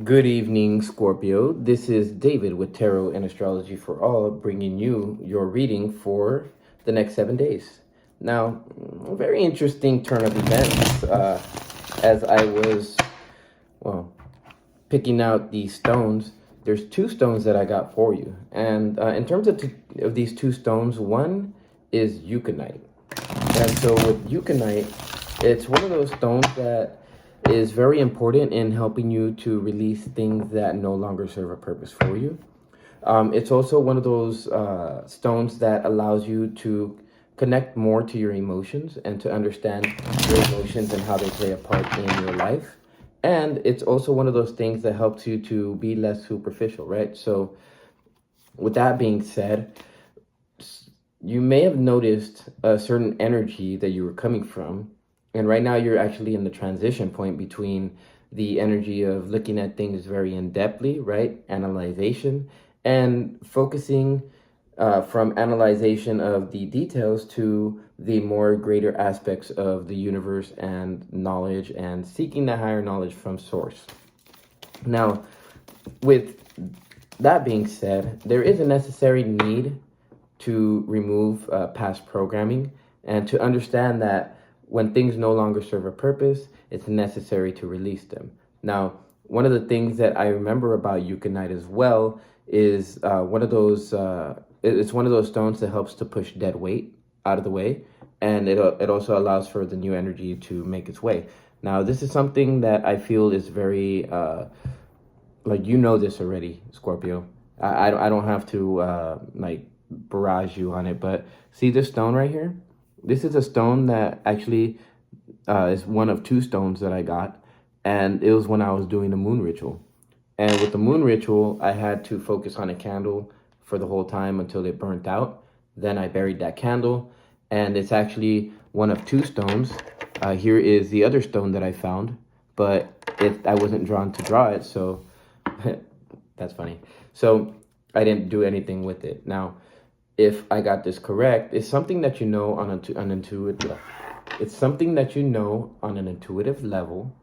Good evening, Scorpio. This is David with Tarot and Astrology for All, bringing you your reading for the next 7 days. Now, a very interesting turn of events as I was, well, picking out these stones. There's two stones that I got for you. And in terms of these two stones, one is euconite. And so with euconite, it's one of those stones that is very important in helping you to release things that no longer serve a purpose for you. It's also one of those stones that allows you to connect more to your emotions and to understand your emotions and how they play a part in your life. And it's also one of those things that helps you to be less superficial, right? So with that being said, you may have noticed a certain energy that you were coming from. And right now you're actually in the transition point between the energy of looking at things very in-depthly, right? Analyzation, and focusing from analyzation of the details to the more greater aspects of the universe and knowledge and seeking the higher knowledge from source. Now, with that being said, there is a necessary need to remove past programming and to understand that when things no longer serve a purpose, it's necessary to release them. Now, one of the things that I remember about euconite as well is it's one of those stones that helps to push dead weight out of the way, and it also allows for the new energy to make its way. Now, this is something that I feel is very like, you know this already, Scorpio. I don't have to like barrage you on it, but see this stone right here? This is a stone that actually is one of two stones that I got, and it was when I was doing the moon ritual. And with the moon ritual, I had to focus on a candle for the whole time until it burnt out. Then I buried that candle, and it's actually one of two stones. Here is the other stone that I found, but I wasn't drawn to draw it, so that's funny. So I didn't do anything with it. Now, if I got this correct, it's something that you know on an intuitive. It's something that you know on an intuitive level,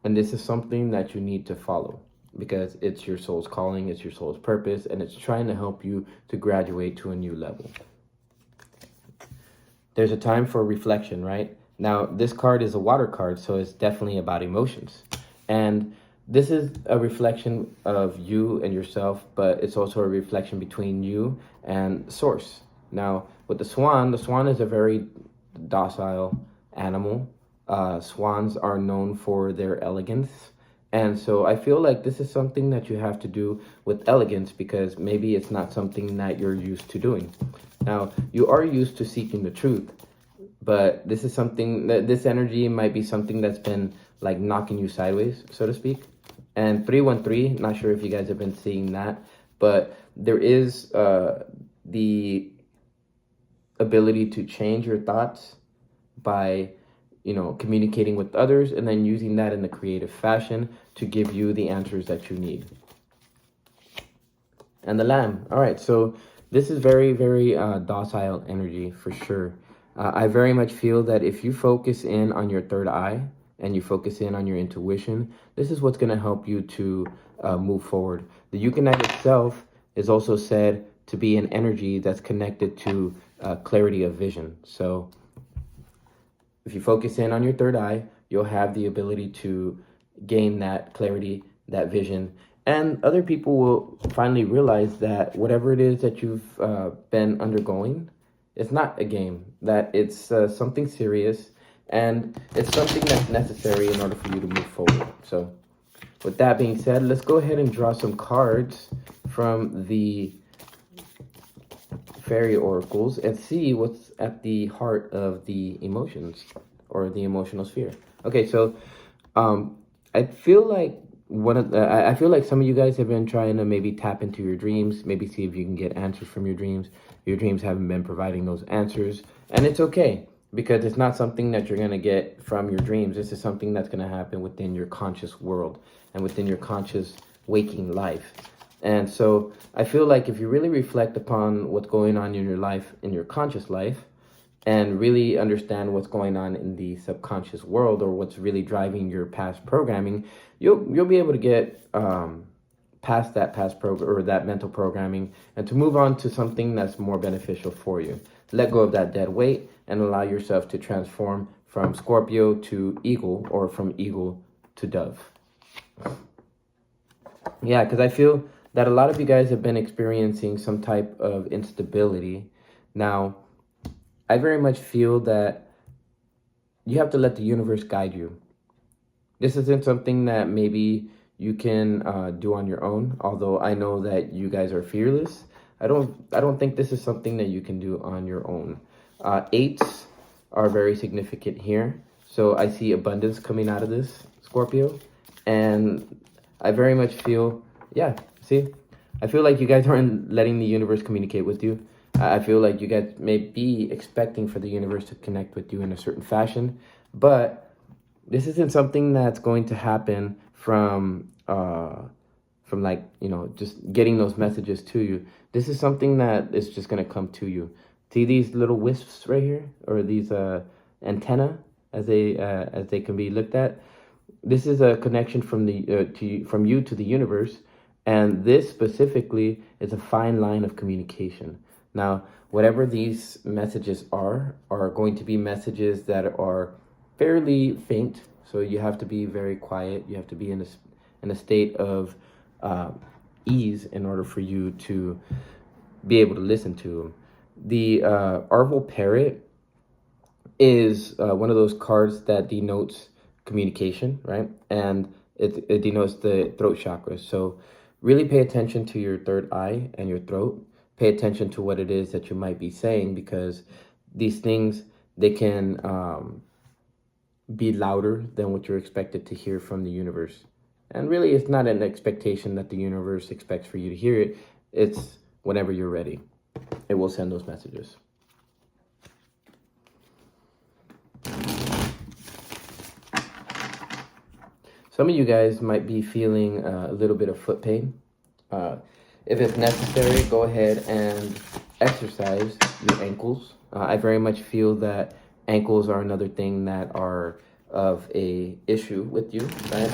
and this is something that you need to follow because it's your soul's calling, it's your soul's purpose, and it's trying to help you to graduate to a new level. There's a time for reflection, right? Now, this card is a water card, so it's definitely about emotions. And this is a reflection of you and yourself, but it's also a reflection between you and source. Now, with the swan is a very docile animal. Swans are known for their elegance. And so I feel like this is something that you have to do with elegance because maybe it's not something that you're used to doing. Now, you are used to seeking the truth, but this is something that this energy might be something that's been like knocking you sideways, so to speak. And 313, not sure if you guys have been seeing that, but there is the ability to change your thoughts by, communicating with others and then using that in a creative fashion to give you the answers that you need. And the Lamb. All right, so this is very, very docile energy for sure. I very much feel that if you focus in on your third eye, and you focus in on your intuition, this is what's going to help you to move forward. The euconite itself is also said to be an energy that's connected to clarity of vision. So if you focus in on your third eye, you'll have the ability to gain that clarity, that vision. And other people will finally realize that whatever it is that you've been undergoing, it's not a game, that it's something serious, and it's something that's necessary in order for you to move forward. So with that being said, let's go ahead and draw some cards from the fairy oracles and see what's at the heart of the emotions or the emotional sphere. Okay, so I feel like I feel like some of you guys have been trying to maybe tap into your dreams, maybe see if you can get answers from your dreams. Your dreams haven't been providing those answers, and it's okay. Because it's not something that you're going to get from your dreams. This is something that's going to happen within your conscious world and within your conscious waking life. And so I feel like if you really reflect upon what's going on in your life, in your conscious life, and really understand what's going on in the subconscious world, or what's really driving your past programming, you'll be able to get past that past program or that mental programming, and to move on to something that's more beneficial for you. Let go of that dead weight and allow yourself to transform from Scorpio to Eagle, or from Eagle to Dove. Yeah, because I feel that a lot of you guys have been experiencing some type of instability. Now, I very much feel that you have to let the universe guide you. This isn't something that maybe you can do on your own. Although I know that you guys are fearless, I don't think this is something that you can do on your own. Eights are very significant here, so I see abundance coming out of this, Scorpio, and I very much feel, yeah. See, I feel like you guys aren't letting the universe communicate with you. I feel like you guys may be expecting for the universe to connect with you in a certain fashion, but this isn't something that's going to happen from like, just getting those messages to you. This is something that is just going to come to you. See these little wisps right here, or these antenna, as they can be looked at. This is a connection from from you to the universe, and this specifically is a fine line of communication. Now, whatever these messages are going to be messages that are fairly faint, so you have to be very quiet. You have to be in a state of ease in order for you to be able to listen to them. The Arval Parrot is one of those cards that denotes communication, right? And it denotes the throat chakra. So really pay attention to your third eye and your throat. Pay attention to what it is that you might be saying, because these things, they can be louder than what you're expected to hear from the universe. And really, it's not an expectation that the universe expects for you to hear it. It's whenever you're ready, it will send those messages. Some of you guys might be feeling a little bit of foot pain. If it's necessary, go ahead and exercise your ankles. I very much feel that ankles are another thing that are of a issue with you, right?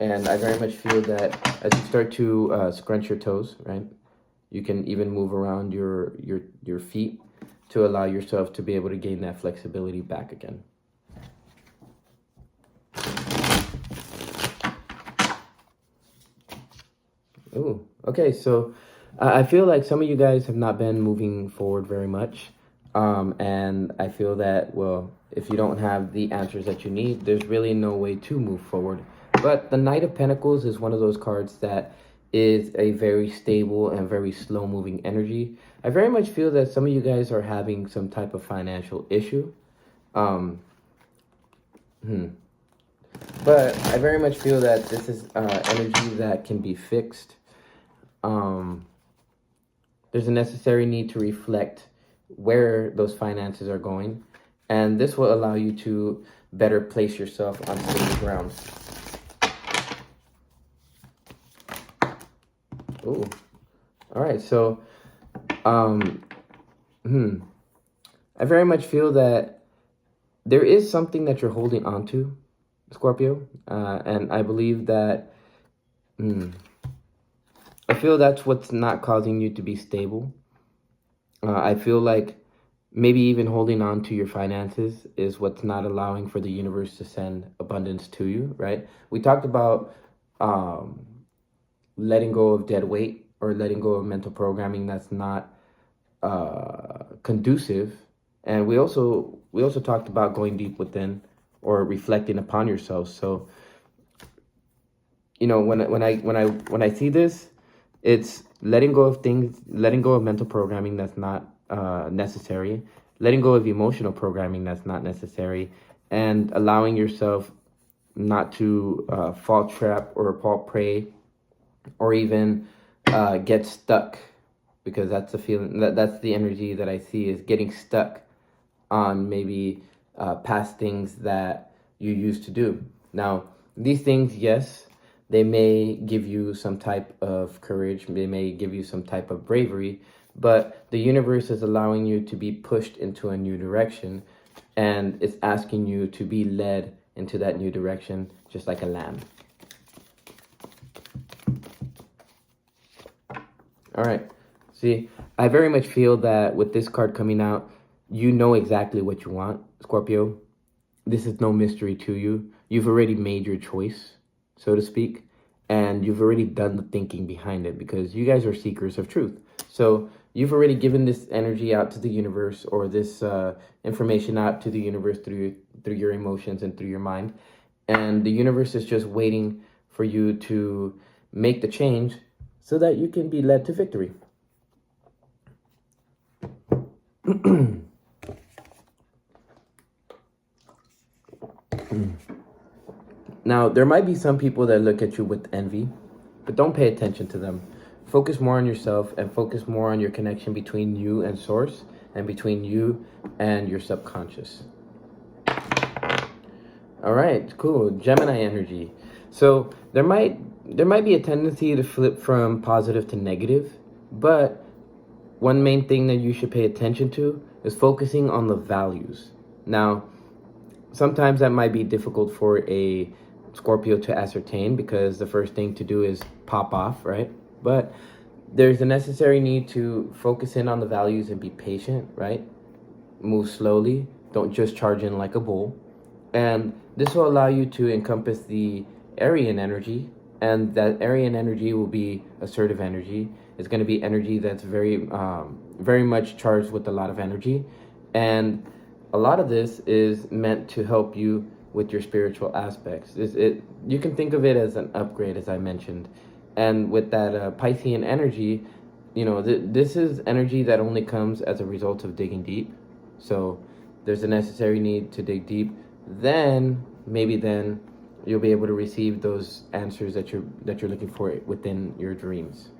And I very much feel that as you start to scrunch your toes, right, you can even move around your feet to allow yourself to be able to gain that flexibility back again. Ooh, okay, so I feel like some of you guys have not been moving forward very much. And I feel that, well, if you don't have the answers that you need, there's really no way to move forward. But the Knight of Pentacles is one of those cards that is a very stable and very slow-moving energy. I very much feel that some of you guys are having some type of financial issue. But I very much feel that this is energy that can be fixed. There's a necessary need to reflect where those finances are going, and this will allow you to better place yourself on stable ground. Ooh. All right, so I very much feel that there is something that you're holding on to, Scorpio, and I believe that I feel that's what's not causing you to be stable. I feel like maybe even holding on to your finances is what's not allowing for the universe to send abundance to you, right? We talked about letting go of dead weight, or letting go of mental programming that's not conducive. And we also talked about going deep within, or reflecting upon yourself. So, when I see this, it's letting go of things, letting go of mental programming that's not necessary, letting go of emotional programming that's not necessary, and allowing yourself not to fall trap or fall prey, or even get stuck, because that's the feeling, that's the energy that I see, is getting stuck on maybe past things that you used to do. Now, these things, yes, they may give you some type of courage, they may give you some type of bravery, but the universe is allowing you to be pushed into a new direction, and it's asking you to be led into that new direction, just like a lamb. All right. See, I very much feel that with this card coming out, you know exactly what you want, Scorpio. This is no mystery to you. You've already made your choice, so to speak, and you've already done the thinking behind it, because you guys are seekers of truth. So you've already given this energy out to the universe, or this information out to the universe through your emotions and through your mind. And the universe is just waiting for you to make the change so that you can be led to victory. Now, there might be some people that look at you with envy, but don't pay attention to them. Focus more on yourself, and focus more on your connection between you and Source, and between you and your subconscious. All right, cool. Gemini energy. So there might be a tendency to flip from positive to negative, but one main thing that you should pay attention to is focusing on the values. Now, sometimes that might be difficult for a Scorpio to ascertain, because the first thing to do is pop off, right? But there's a necessary need to focus in on the values and be patient, right? Move slowly. Don't just charge in like a bull. And this will allow you to encompass the Aryan energy, and that Aryan energy will be assertive energy. It's going to be energy that's very much charged with a lot of energy. And a lot of this is meant to help you with your spiritual aspects. You can think of it as an upgrade, as I mentioned. And with that Piscean energy, this is energy that only comes as a result of digging deep. So there's a necessary need to dig deep. Then you'll be able to receive those answers that you're looking for within your dreams.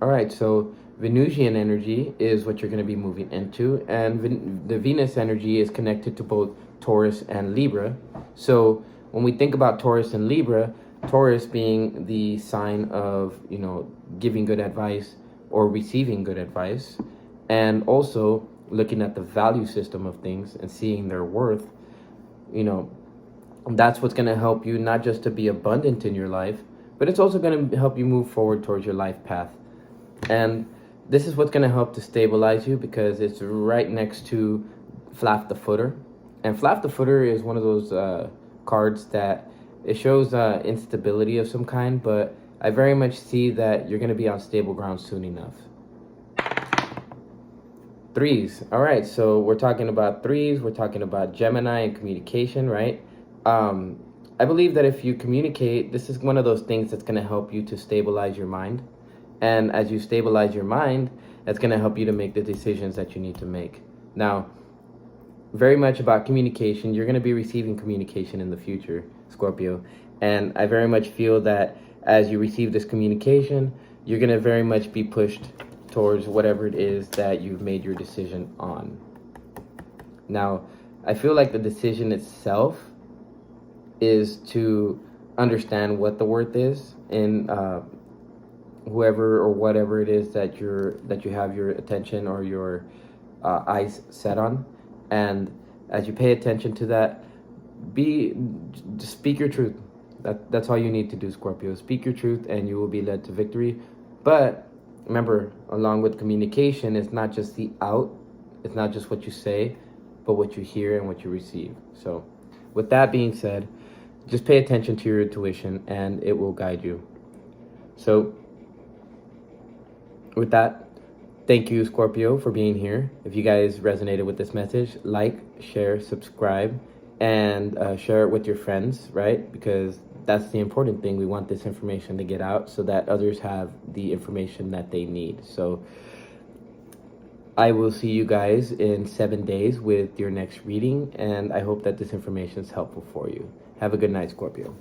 All right, so Venusian energy is what you're going to be moving into, and the Venus energy is connected to both Taurus and Libra. So when we think about Taurus and Libra, Taurus being the sign of, giving good advice or receiving good advice, and also looking at the value system of things and seeing their worth, that's what's going to help you not just to be abundant in your life, but it's also going to help you move forward towards your life path. And this is what's going to help to stabilize you, because it's right next to Flap the Footer. And Flap the Footer is one of those cards that it shows instability of some kind, but I very much see that you're going to be on stable ground soon enough. Threes. All right, so we're talking about threes. We're talking about Gemini and communication, right? I believe that if you communicate, this is one of those things that's going to help you to stabilize your mind. And as you stabilize your mind, that's going to help you to make the decisions that you need to make. Now, very much about communication. You're going to be receiving communication in the future, Scorpio. And I very much feel that as you receive this communication, you're going to very much be pushed towards whatever it is that you've made your decision on. Now, I feel like the decision itself is to understand what the worth is in whoever or whatever it is that you have your attention or your eyes set on. And as you pay attention to that, just speak your truth. That's all you need to do, Scorpio. Speak your truth and you will be led to victory. But remember, along with communication, it's not just the out, it's not just what you say, but what you hear and what you receive. So with that being said, just pay attention to your intuition and it will guide you. So with that, thank you, Scorpio, for being here. If you guys resonated with this message, like, share, subscribe, and share it with your friends, right? Because that's the important thing. We want this information to get out so that others have the information that they need. So I will see you guys in 7 days with your next reading, and I hope that this information is helpful for you. Have a good night, Scorpio.